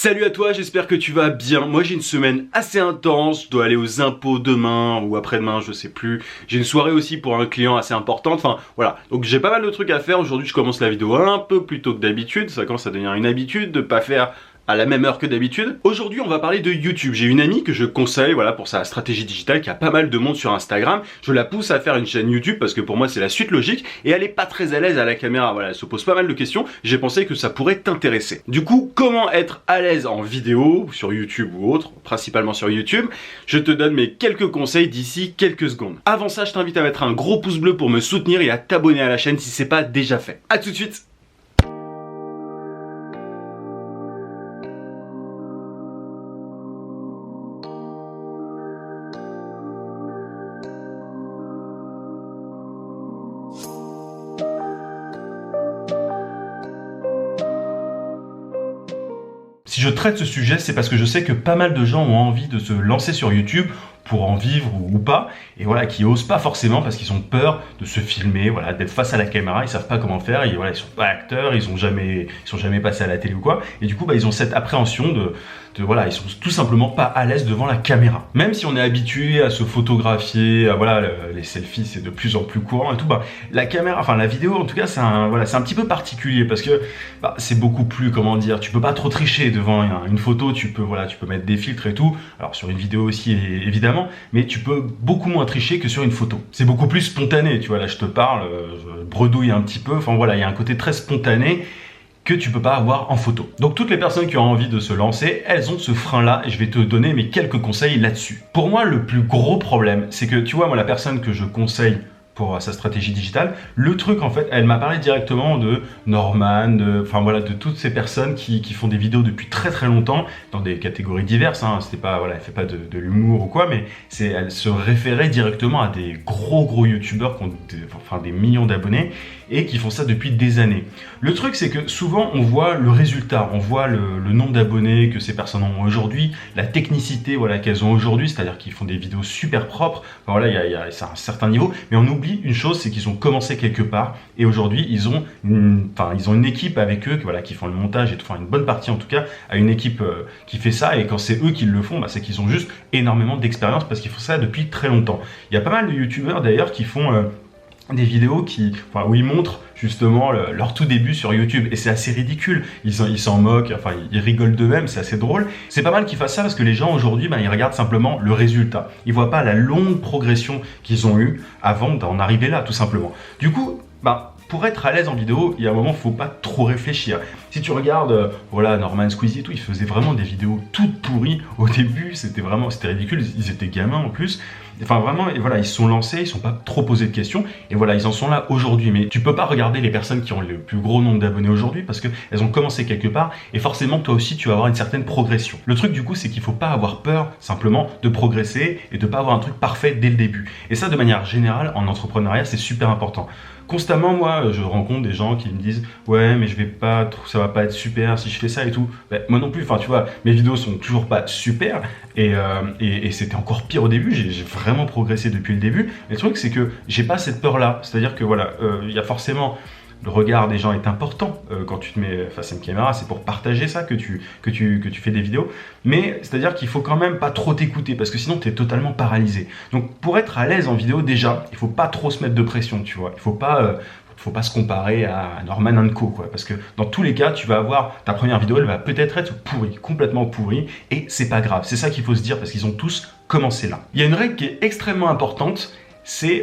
Salut à toi, j'espère que tu vas bien. Moi j'ai une semaine assez intense, je dois aller aux impôts demain ou après-demain, je sais plus. J'ai une soirée aussi pour un client assez importante, enfin voilà. Donc j'ai pas mal de trucs à faire, aujourd'hui je commence la vidéo un peu plus tôt que d'habitude, ça commence à devenir une habitude de pas faire à la même heure que d'habitude. Aujourd'hui on va parler de YouTube. J'ai une amie que je conseille voilà, pour sa stratégie digitale qui a pas mal de monde sur Instagram. Je la pousse à faire une chaîne YouTube parce que pour moi c'est la suite logique et elle est pas très à l'aise à la caméra. Voilà, elle se pose pas mal de questions. J'ai pensé que ça pourrait t'intéresser. Du coup, comment être à l'aise en vidéo sur YouTube ou autre, principalement sur YouTube? Je te donne mes quelques conseils d'ici quelques secondes. Avant ça, je t'invite à mettre un gros pouce bleu pour me soutenir et à t'abonner à la chaîne si c'est pas déjà fait. À tout de suite. Si je traite ce sujet, c'est parce que je sais que pas mal de gens ont envie de se lancer sur YouTube pour en vivre ou pas, et voilà, qui osent pas forcément parce qu'ils ont peur de se filmer, voilà, d'être face à la caméra, ils savent pas comment faire, et voilà, ils sont pas acteurs, ils sont jamais passés à la télé ou quoi, et du coup, ils ont cette appréhension voilà, ils sont tout simplement pas à l'aise devant la caméra. Même si on est habitué à se photographier, voilà, les selfies c'est de plus en plus courant et tout, la caméra, enfin la vidéo en tout cas, c'est un petit peu particulier parce que c'est beaucoup plus, comment dire, tu peux pas trop tricher devant une photo, tu peux mettre des filtres et tout. Alors sur une vidéo aussi évidemment, mais tu peux beaucoup moins tricher que sur une photo. C'est beaucoup plus spontané, tu vois, là je te parle, je bredouille un petit peu, enfin voilà, il y a un côté très spontané que tu peux pas avoir en photo. Donc toutes les personnes qui ont envie de se lancer, elles ont ce frein-là et je vais te donner mes quelques conseils là-dessus. Pour moi, le plus gros problème, c'est que tu vois, moi la personne que je conseille pour sa stratégie digitale, le truc en fait, elle m'a parlé directement de Norman, de toutes ces personnes qui font des vidéos depuis très très longtemps dans des catégories diverses, hein. C'était pas, voilà, elle fait pas de l'humour ou quoi, mais elle se référait directement à des gros youtubeurs qui ont des millions d'abonnés et qui font ça depuis des années. Le truc c'est que souvent on voit le résultat, on voit le nombre d'abonnés que ces personnes ont aujourd'hui, la technicité voilà, qu'elles ont aujourd'hui, c'est-à-dire qu'ils font des vidéos super propres, voilà, il y a un certain niveau, mais on oublie une chose, c'est qu'ils ont commencé quelque part et aujourd'hui ils ont une équipe avec eux voilà, qui font le montage et tout, une bonne partie en tout cas à une équipe qui fait ça, et quand c'est eux qui le font, c'est qu'ils ont juste énormément d'expérience parce qu'ils font ça depuis très longtemps. Il y a pas mal de youtubeurs d'ailleurs qui font des vidéos où ils montrent justement leur tout début sur YouTube et c'est assez ridicule, ils s'en moquent, ils rigolent d'eux-mêmes, c'est assez drôle. C'est pas mal qu'ils fassent ça parce que les gens aujourd'hui ils regardent simplement le résultat, ils voient pas la longue progression qu'ils ont eue avant d'en arriver là tout simplement. Du coup, pour être à l'aise en vidéo, il y a un moment, faut pas trop réfléchir. Si tu regardes, voilà, Norman, Squeezie et tout, ils faisaient vraiment des vidéos toutes pourries au début, c'était ridicule, ils étaient gamins en plus. Enfin vraiment, et voilà, ils se sont lancés, ils ne sont pas trop posés de questions, et voilà, ils en sont là aujourd'hui. Mais tu peux pas regarder les personnes qui ont le plus gros nombre d'abonnés aujourd'hui parce qu'elles ont commencé quelque part, et forcément toi aussi tu vas avoir une certaine progression. Le truc du coup, c'est qu'il faut pas avoir peur simplement de progresser et de pas avoir un truc parfait dès le début. Et ça, de manière générale, en entrepreneuriat, c'est super important. Constamment, moi, je rencontre des gens qui me disent « Ouais, mais ça va pas être super si je fais ça et tout. » Moi non plus, tu vois, mes vidéos sont toujours pas super et c'était encore pire au début. J'ai vraiment progressé depuis le début. Mais le truc, c'est que j'ai pas cette peur-là. C'est-à-dire que voilà, il y a forcément... Le regard des gens est important quand tu te mets face à une caméra, c'est pour partager ça que tu fais des vidéos. Mais c'est-à-dire qu'il faut quand même pas trop t'écouter parce que sinon tu es totalement paralysé. Donc pour être à l'aise en vidéo, déjà, il faut pas trop se mettre de pression, tu vois. Il faut pas se comparer à Norman & Co, quoi, parce que dans tous les cas, tu vas avoir ta première vidéo, elle va peut-être être pourrie, complètement pourrie, et c'est pas grave. C'est ça qu'il faut se dire parce qu'ils ont tous commencé là. Il y a une règle qui est extrêmement importante.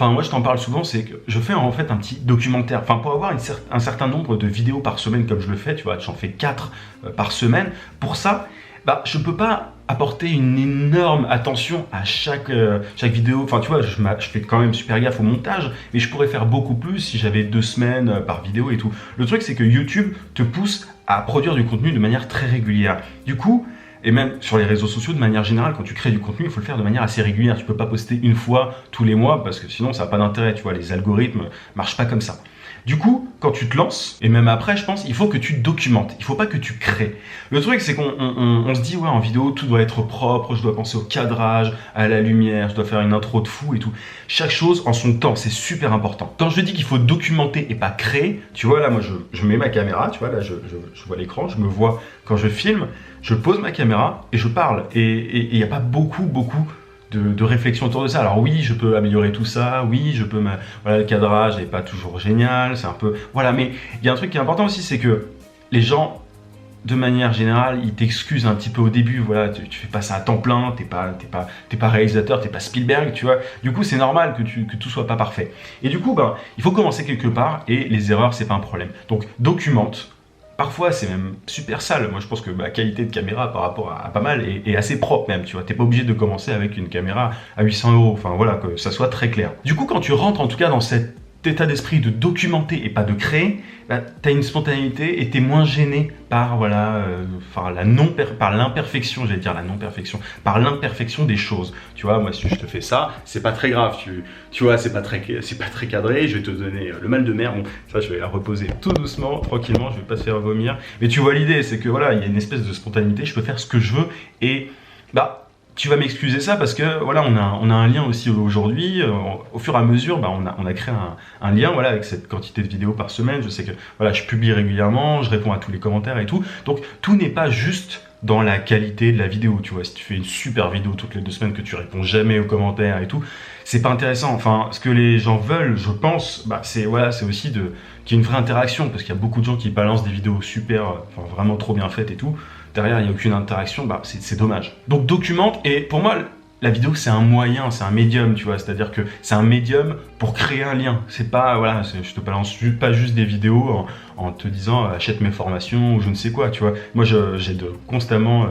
Moi je t'en parle souvent, c'est que je fais en fait un petit documentaire, pour avoir un certain nombre de vidéos par semaine comme je le fais, tu vois, j'en fais 4 par semaine. Pour ça, je peux pas apporter une énorme attention à chaque vidéo, tu vois, je fais quand même super gaffe au montage, mais je pourrais faire beaucoup plus si j'avais 2 semaines par vidéo et tout. Le truc c'est que YouTube te pousse à produire du contenu de manière très régulière. Du coup, et même sur les réseaux sociaux, de manière générale, quand tu crées du contenu, il faut le faire de manière assez régulière. Tu peux pas poster une fois tous les mois parce que sinon ça n'a pas d'intérêt, tu vois, les algorithmes marchent pas comme ça. Du coup, quand tu te lances, et même après, je pense, il faut que tu documentes. Il faut pas que tu crées. Le truc, c'est qu'on se dit, ouais, en vidéo, tout doit être propre, je dois penser au cadrage, à la lumière, je dois faire une intro de fou et tout. Chaque chose en son temps, c'est super important. Quand je dis qu'il faut documenter et pas créer, tu vois, là, moi, je mets ma caméra, tu vois, là, je vois l'écran, je me vois quand je filme, je pose ma caméra et je parle. Et il n'y a pas beaucoup de réflexion autour de ça. Alors oui, je peux améliorer tout ça, oui, je peux... Voilà, le cadrage n'est pas toujours génial, c'est un peu... Voilà, mais il y a un truc qui est important aussi, c'est que les gens, de manière générale, ils t'excusent un petit peu au début, voilà, tu fais pas ça à temps plein, t'es pas réalisateur, t'es pas Spielberg, tu vois. Du coup, c'est normal que tout soit pas parfait. Et du coup, ben, il faut commencer quelque part, et les erreurs, c'est pas un problème. Donc, documente. Parfois, c'est même super sale. Moi, je pense que ma qualité de caméra par rapport à pas mal est assez propre même, tu vois. T'es pas obligé de commencer avec une caméra à 800 €. Enfin, voilà, que ça soit très clair. Du coup, quand tu rentres en tout cas dans cet état d'esprit de documenter et pas de créer, bah, tu as une spontanéité et tu es moins gêné par voilà, par l'imperfection, j'allais dire la non-perfection, par l'imperfection des choses. Tu vois, moi si je te fais ça, c'est pas très grave, tu vois, c'est pas très cadré, je vais te donner le mal de mer, bon, ça je vais la reposer tout doucement, tranquillement, je vais pas te faire vomir. Mais tu vois l'idée, c'est que voilà, il y a une espèce de spontanéité, je peux faire ce que je veux et bah tu vas m'excuser ça parce que voilà, on a un lien aussi aujourd'hui. Au fur et à mesure, bah, on a créé un lien voilà, avec cette quantité de vidéos par semaine. Je sais que voilà, je publie régulièrement, je réponds à tous les commentaires et tout. Donc tout n'est pas juste dans la qualité de la vidéo. Tu vois, si tu fais une super vidéo toutes les 2 semaines que tu réponds jamais aux commentaires et tout, c'est pas intéressant. Enfin, ce que les gens veulent, je pense, bah, c'est voilà, c'est aussi qu'il y ait une vraie interaction parce qu'il y a beaucoup de gens qui balancent des vidéos super, enfin, vraiment trop bien faites et tout. Derrière, il n'y a aucune interaction, bah, c'est dommage. Donc documente, et pour moi, la vidéo c'est un moyen, c'est un médium, tu vois, c'est-à-dire que c'est un médium pour créer un lien. C'est pas, voilà, je te balance pas juste des vidéos en te disant achète mes formations ou je ne sais quoi, tu vois. Moi, j'aide constamment,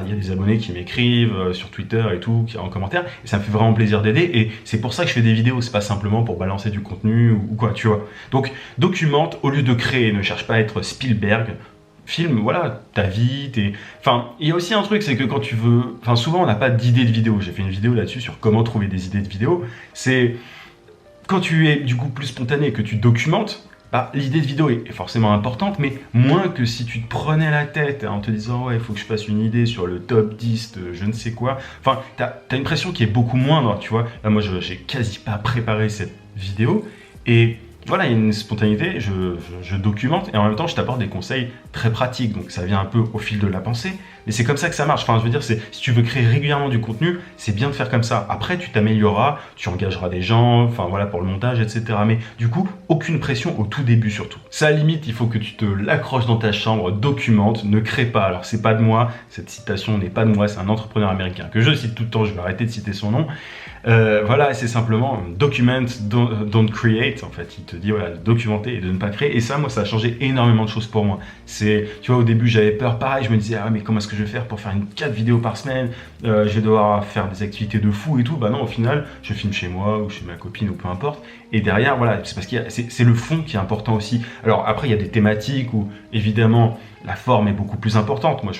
il y a des abonnés qui m'écrivent sur Twitter et tout, en commentaire, et ça me fait vraiment plaisir d'aider, et c'est pour ça que je fais des vidéos, c'est pas simplement pour balancer du contenu ou quoi, tu vois. Donc documente au lieu de créer, ne cherche pas à être Spielberg. Filme, voilà, ta vie, Enfin, il y a aussi un truc, c'est que quand tu veux... Enfin, souvent, on n'a pas d'idée de vidéo. J'ai fait une vidéo là-dessus sur comment trouver des idées de vidéo. C'est... Quand tu es, du coup, plus spontané et que tu documentes, bah, l'idée de vidéo est forcément importante, mais moins que si tu te prenais la tête en te disant « Ouais, il faut que je fasse une idée sur le top 10 de je ne sais quoi. » Enfin, t'as une pression qui est beaucoup moindre, tu vois. Là, moi, j'ai quasi pas préparé cette vidéo, et... Voilà, il y a une spontanéité, je documente et en même temps je t'apporte des conseils très pratiques, donc ça vient un peu au fil de la pensée, mais c'est comme ça que ça marche. Enfin, je veux dire, si tu veux créer régulièrement du contenu, c'est bien de faire comme ça. Après, tu t'amélioreras, tu engageras des gens, enfin voilà, pour le montage, etc. Mais du coup, aucune pression au tout début surtout. Ça, limite, il faut que tu te l'accroches dans ta chambre, documente, ne crée pas. Alors, c'est pas de moi, cette citation n'est pas de moi, c'est un entrepreneur américain que je cite tout le temps, je vais arrêter de citer son nom. Voilà, c'est simplement document, don't create. En fait, il te dit voilà, de documenter et de ne pas créer. Et ça, moi, ça a changé énormément de choses pour moi. C'est, tu vois, au début, j'avais peur, pareil, je me disais ah mais comment est-ce que je vais faire pour faire 4 vidéos par semaine, je vais devoir faire des activités de fou et tout. Bah non, au final, je filme chez moi ou chez ma copine ou peu importe. Et derrière, voilà, c'est parce qu'il c'est le fond qui est important aussi. Alors après, il y a des thématiques où évidemment la forme est beaucoup plus importante. Moi,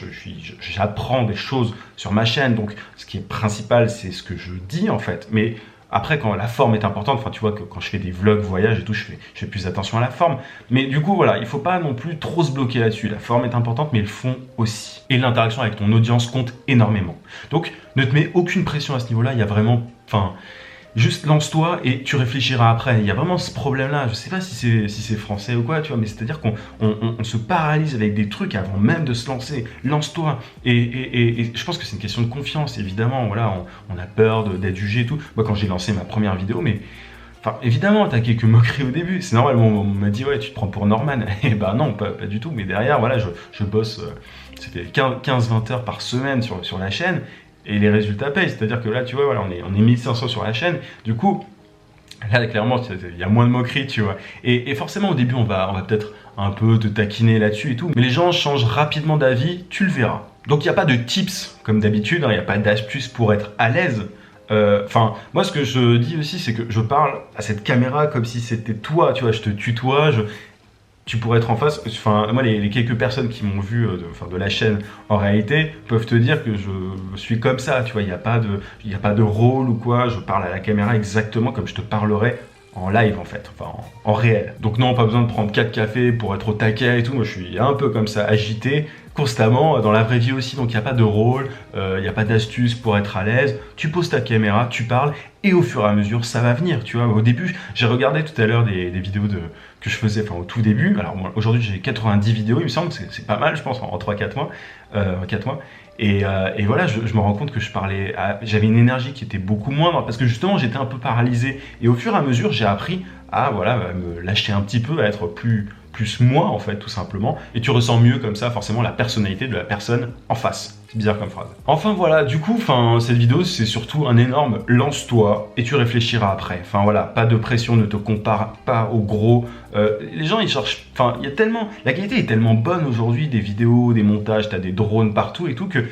j'apprends des choses sur ma chaîne, donc ce qui est principal, c'est ce que je dis en fait. Mais après, quand la forme est importante, enfin, tu vois que quand je fais des vlogs, voyages et tout, je fais plus attention à la forme. Mais du coup, voilà, il faut pas non plus trop se bloquer là-dessus. La forme est importante, mais le fond aussi. Et l'interaction avec ton audience compte énormément. Donc, ne te mets aucune pression à ce niveau-là. Il y a vraiment, enfin, juste lance-toi et tu réfléchiras après. Il y a vraiment ce problème-là. Je sais pas si c'est français ou quoi, tu vois, mais c'est-à-dire qu'on se paralyse avec des trucs avant même de se lancer. Lance-toi. Et je pense que c'est une question de confiance, évidemment. Voilà, on a peur d'être jugé et tout. Moi, quand j'ai lancé ma première vidéo, mais enfin, évidemment, t'as quelques moqueries au début. C'est normal. On m'a dit, ouais, tu te prends pour Norman. Et bah non, pas du tout. Mais derrière, voilà, je bosse. C'était 15-20 heures par semaine sur la chaîne. Et les résultats payent, c'est-à-dire que là, tu vois, voilà, on est 1500 sur la chaîne, du coup, là, clairement, il y a moins de moqueries, tu vois. Et forcément, au début, on va peut-être un peu te taquiner là-dessus et tout, mais les gens changent rapidement d'avis, tu le verras. Donc, il n'y a pas de tips, comme d'habitude, il n'y a pas d'astuces pour être à l'aise. Enfin, moi, ce que je dis aussi, c'est que je parle à cette caméra comme si c'était toi, tu vois, je te tutoie, tu pourrais être en face. Enfin, moi, les quelques personnes qui m'ont vu de la chaîne en réalité peuvent te dire que je suis comme ça. Tu vois, il n'y a pas de rôle ou quoi. Je parle à la caméra exactement comme je te parlerais en live en fait, enfin en réel. Donc non, pas besoin de prendre 4 cafés pour être au taquet et tout, moi je suis un peu comme ça, agité, constamment, dans la vraie vie aussi, donc il n'y a pas de rôle, il n'y a pas d'astuce pour être à l'aise, tu poses ta caméra, tu parles, et au fur et à mesure, ça va venir, tu vois. Au début, j'ai regardé tout à l'heure des vidéos que je faisais, enfin au tout début, alors moi, aujourd'hui j'ai 90 vidéos, il me semble, c'est pas mal je pense, en 3-4 mois, 4 mois. Et voilà, je me rends compte que j'avais une énergie qui était beaucoup moindre parce que justement j'étais un peu paralysé. Et au fur et à mesure, j'ai appris à voilà, me lâcher un petit peu, à être plus moi en fait, tout simplement. Et tu ressens mieux comme ça forcément la personnalité de la personne en face. C'est bizarre comme phrase. Enfin voilà, du coup, cette vidéo c'est surtout un énorme lance-toi et tu réfléchiras après. Enfin voilà, pas de pression, ne te compare pas au gros. Les gens ils cherchent, enfin il y a tellement, la qualité est tellement bonne aujourd'hui des vidéos, des montages, t'as des drones partout et tout que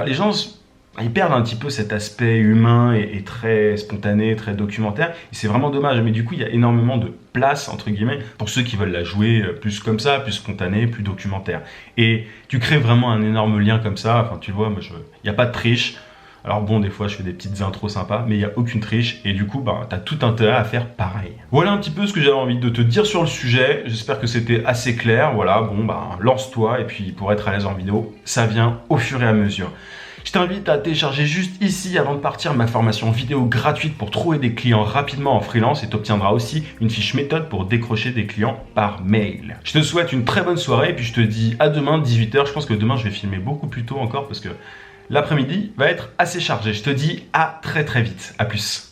les gens ils perdent un petit peu cet aspect humain et très spontané, très documentaire. Et c'est vraiment dommage. Mais du coup, il y a énormément de place, entre guillemets, pour ceux qui veulent la jouer plus comme ça, plus spontané, plus documentaire. Et tu crées vraiment un énorme lien comme ça. Enfin, tu vois, moi, il n'y a pas de triche. Alors bon, des fois, je fais des petites intros sympas, mais il n'y a aucune triche. Et du coup, tu as tout intérêt à faire pareil. Voilà un petit peu ce que j'avais envie de te dire sur le sujet. J'espère que c'était assez clair. Voilà, bon, lance-toi. Et puis, pour être à l'aise en vidéo, ça vient au fur et à mesure. Je t'invite à télécharger juste ici avant de partir ma formation vidéo gratuite pour trouver des clients rapidement en freelance et tu obtiendras aussi une fiche méthode pour décrocher des clients par mail. Je te souhaite une très bonne soirée et puis je te dis à demain 18h. Je pense que demain je vais filmer beaucoup plus tôt encore parce que l'après-midi va être assez chargé. Je te dis à très vite. À plus.